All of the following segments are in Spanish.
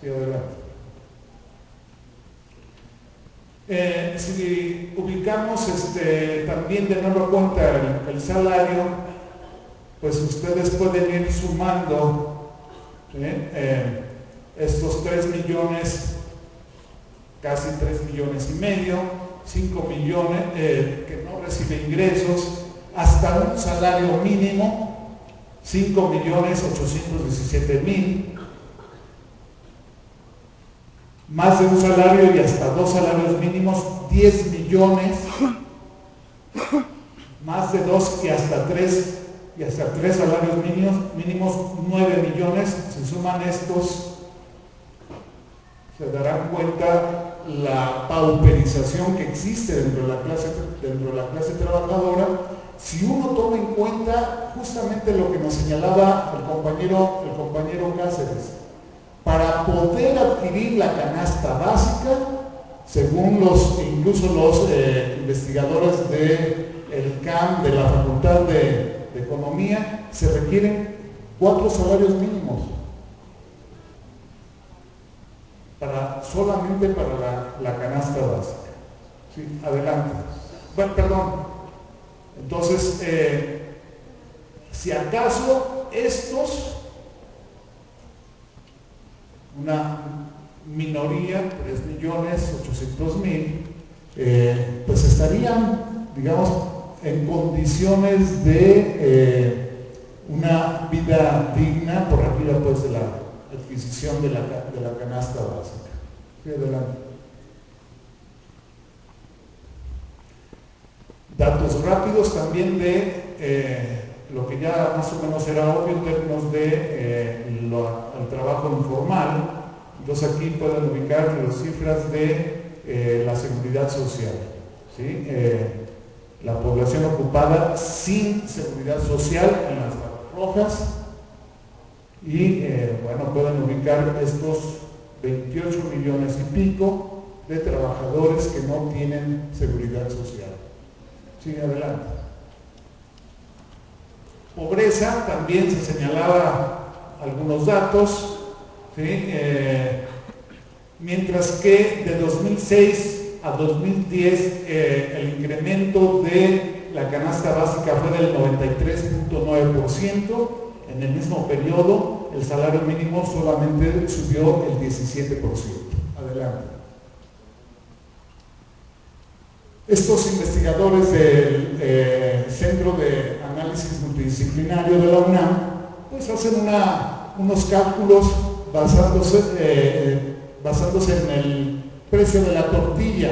Sí, adelante. Si ubicamos también de nueva cuenta el salario, pues ustedes pueden ir sumando estos 3 millones, casi 3 millones y medio, 5 millones que no recibe ingresos, hasta un salario mínimo, 5.817.000, más de un salario y hasta 2 salarios mínimos, 10 millones, más de 2 y hasta 3 salarios mínimos, 9 millones. Si suman estos, se darán cuenta la pauperización que existe dentro de la clase trabajadora. Si uno toma en cuenta justamente lo que nos señalaba el compañero Cáceres, para poder adquirir la canasta básica, según incluso los investigadores del CAM, de la Facultad de Economía, se requieren 4 salarios mínimos solamente para la canasta básica. Sí, adelante. Bueno, perdón. Entonces, si acaso estos, una minoría, 3.800.000, pues estarían, digamos, en condiciones de una vida digna por arriba, pues, de la adquisición de la canasta básica. Sí, adelante. Datos rápidos también de lo que ya más o menos era obvio en términos de el trabajo informal. Entonces aquí pueden ubicar las cifras de la seguridad social, ¿sí? La población ocupada sin seguridad social en las barras rojas, y bueno, pueden ubicar estos 28 millones y pico de trabajadores que no tienen seguridad social. Sí, adelante. Pobreza, también se señalaba algunos datos, ¿sí? Mientras que de 2006 a 2010 el incremento de la canasta básica fue del 93.9%, en el mismo periodo el salario mínimo solamente subió el 17%. Adelante. Estos investigadores del Centro de Análisis Multidisciplinario de la UNAM, pues hacen unos cálculos basándose en el precio de la tortilla,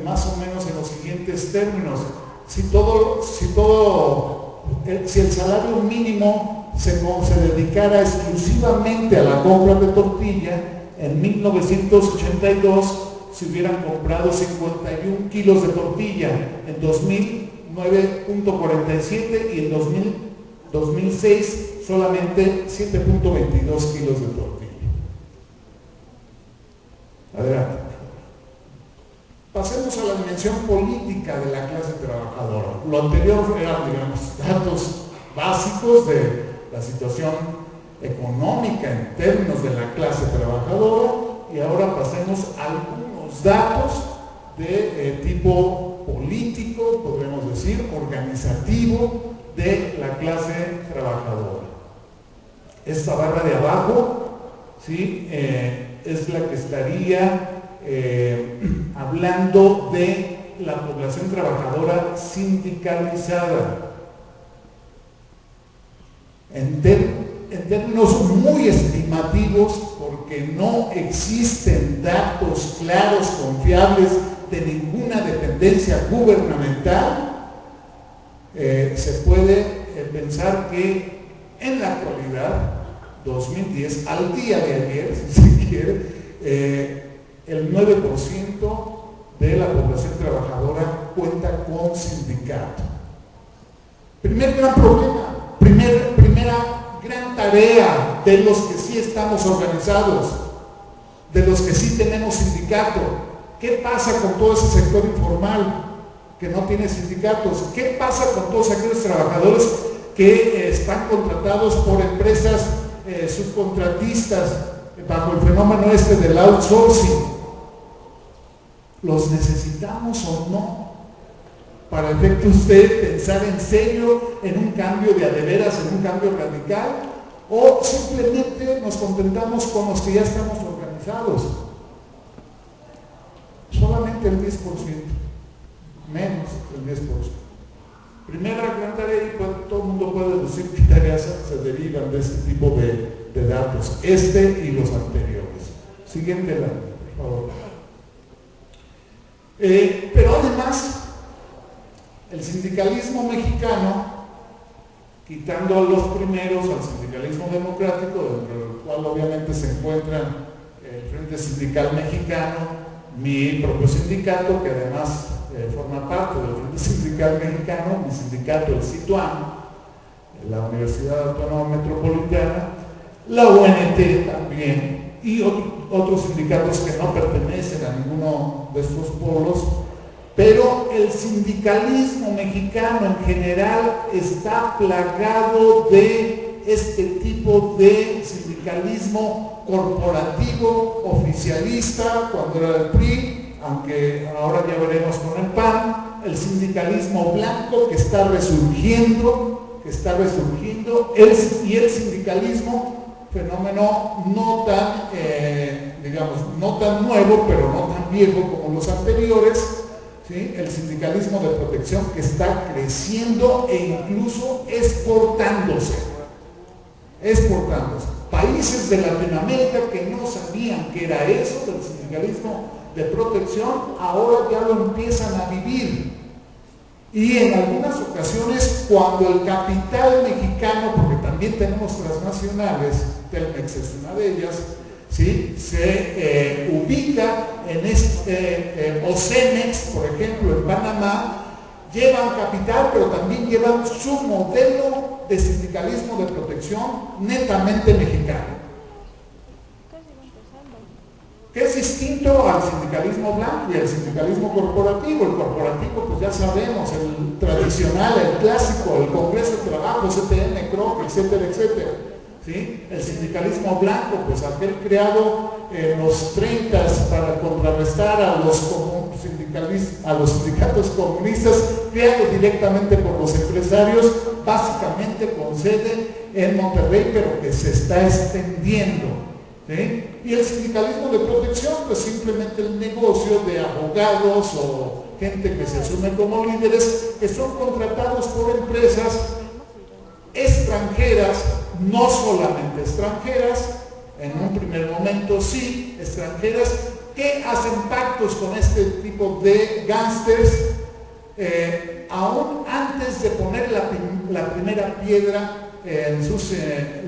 más o menos en los siguientes términos. Si el salario mínimo se dedicara exclusivamente a la compra de tortilla, en 1982 se hubieran comprado 51 kilos de tortilla, en 2000 9.47 y en 2006 solamente 7.22 kilos de tortilla. Adelante. Pasemos a la dimensión política de la clase trabajadora. Lo anterior eran, digamos, datos básicos de la situación económica en términos de la clase trabajadora, y ahora pasemos a algunos datos de tipo político, podríamos decir, organizativo de la clase trabajadora. Esta barra de abajo, ¿sí? Es la que estaría hablando de la población trabajadora sindicalizada. En términos muy estimativos, porque no existen datos claros, confiables de ninguna dependencia gubernamental, se puede pensar que en la actualidad, 2010, al día de ayer, si se quiere, el 9% de la población trabajadora cuenta con sindicato. Primer gran problema, primera gran tarea de los que sí estamos organizados, de los que sí tenemos sindicato. ¿Qué pasa con todo ese sector informal que no tiene sindicatos? ¿Qué pasa con todos aquellos trabajadores que están contratados por empresas subcontratistas bajo el fenómeno del outsourcing. ¿Los necesitamos o no? Para efectos de pensar en serio en un cambio de a de veras, en un cambio radical, o simplemente nos contentamos con los que ya estamos organizados. Solamente el 10%, menos del 10%. Primera gran tarea, y todo el mundo puede decir qué tareas se derivan de este tipo de datos, y los anteriores. Siguiente slide, por favor. Pero además, el sindicalismo mexicano, quitando a los primeros, al sindicalismo democrático, dentro del cual obviamente se encuentran el Frente Sindical Mexicano, mi propio sindicato, que además forma parte del Frente Sindical Mexicano, mi sindicato, el CITUAM, la Universidad Autónoma Metropolitana, la UNT también, y otros sindicatos que no pertenecen a ninguno de estos polos, pero el sindicalismo mexicano en general está plagado de este tipo de sindicalismo corporativo, oficialista, cuando era el PRI, aunque ahora ya veremos con el PAN, el sindicalismo blanco que está resurgiendo, y el sindicalismo, fenómeno no tan, no tan nuevo, pero no tan viejo como los anteriores, ¿sí? El sindicalismo de protección que está creciendo e incluso exportándose. Países de Latinoamérica que no sabían que era eso del sindicalismo de protección, ahora ya lo empiezan a vivir. Y en algunas ocasiones, cuando el capital mexicano, porque también tenemos transnacionales, Telmex es una de ellas, ¿sí? Se ubica en o Cemex, por ejemplo, en Panamá, llevan capital, pero también llevan su modelo de sindicalismo de protección netamente mexicano, que es distinto al sindicalismo blanco y al sindicalismo corporativo. El corporativo, pues ya sabemos, el tradicional, el clásico, el Congreso de Trabajo, CTM, CROC, etcétera, etcétera. ¿Sí? El sindicalismo blanco, pues aquel creado en los 30 para contrarrestar a los sindicatos comunistas, creado directamente por los empresarios, básicamente con sede en Monterrey, pero que se está extendiendo. ¿Sí? Y el sindicalismo de protección, pues simplemente el negocio de abogados o gente que se asume como líderes, que son contratados por empresas extranjeras, no solamente extranjeras, en un primer momento sí, extranjeras, que hacen pactos con este tipo de gángsters, aún antes de poner la primera piedra en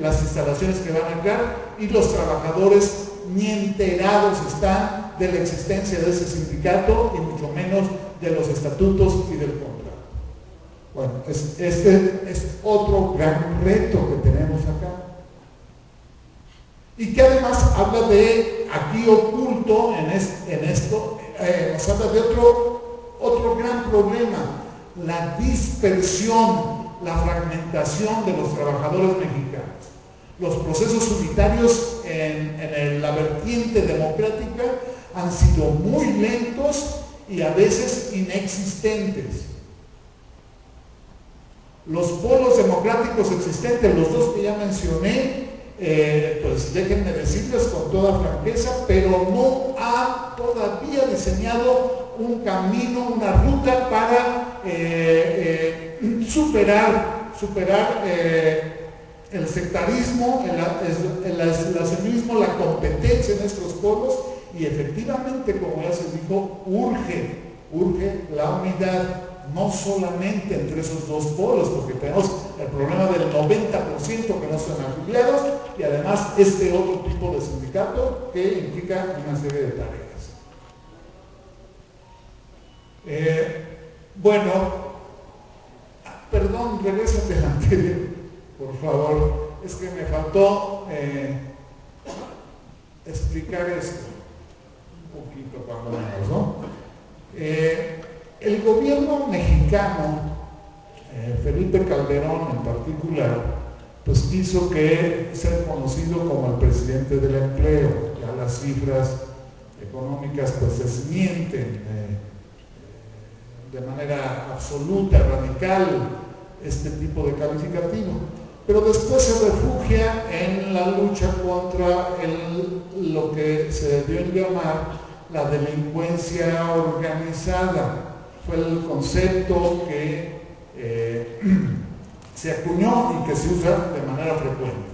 las instalaciones que van a entrar, y los trabajadores ni enterados están de la existencia de ese sindicato y mucho menos de los estatutos y del contrato. Bueno, este es otro gran reto que tenemos acá. Y que además habla de, aquí oculto en esto, nos habla de otro gran problema, la dispersión, la fragmentación de los trabajadores mexicanos. Los procesos unitarios en la vertiente democrática han sido muy lentos y a veces inexistentes. Los polos democráticos existentes, los dos que ya mencioné, pues déjenme decirles con toda franqueza, pero no ha todavía diseñado un camino, una ruta para superar el sectarismo, el aislacionismo, la competencia en estos polos, y efectivamente, como ya se dijo, urge la unidad, no solamente entre esos dos polos, porque tenemos el problema del 90% que no son afiliados, y además este otro tipo de sindicato que implica una serie de tareas. Bueno, perdón, regrésate al anterior, por favor. Es que me faltó explicar esto un poquito cuando menos, ¿no? El gobierno mexicano, Felipe Calderón en particular, pues quiso ser conocido como el presidente del empleo. Ya las cifras económicas pues desmienten de manera absoluta, radical, este tipo de calificativo. Pero después se refugia en la lucha contra lo que se debió llamar la delincuencia organizada. Fue el concepto que se acuñó y que se usa de manera frecuente.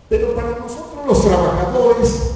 Pero para nosotros los trabajadores,